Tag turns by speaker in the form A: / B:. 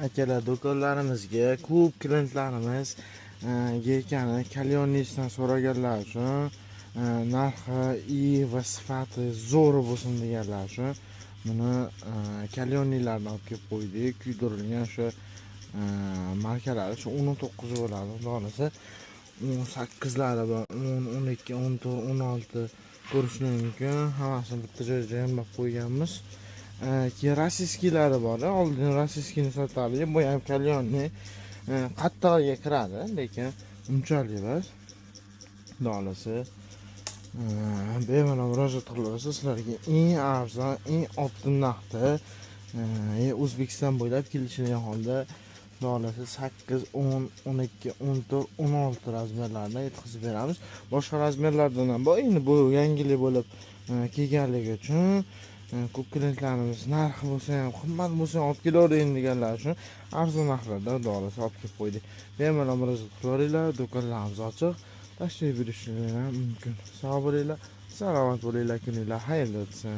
A: Akalar, do'konlarimizga ko'p klientlarimiz yelkani kalyonnisdan so'raganlar uchun narxi va sifati zo'r bo'lsin deganlar uchun buni kalyonnilarni olib kelib qo'ydik. Kuydirilgan o'sha markalari shu 19 bo'ladi. Xudo 18lari bor, 10, 12, 14, 16 ko'rishning mumkin. Hammasini bitta joyga jamlab qo'yganmiz. Rossiyskilari bor. Oldin rossiyskini sotardik. Bu ham kalyonni qattig'iga kiradi, lekin unchalik emas. Xudo bemalol murojaat qilaversa sizlarga eng arzon, eng optim narxda O'zbekiston bo'ylab kelishgan holda xudo 8, 10, 12, 14, 16 razmerlarni yetkazib beramiz. Boshqa razmerlardan ham bor. Endi bu yangilik bo'lib kelganligi uchun ko'p klientlarimiz narxi bo'lsa ham, qimmat bo'lsa ham olib kelavering deganlar uchun arzon narxlarda xudo olib kelib qo'ydik. Bemalol murojaat qilaveringlar. Do'konlarimiz ochiq. Tashrif buyurishingiz ham mumkin. Sog' bo'linglar, salomat bo'linglar, kuninglar xayrli o'tsin.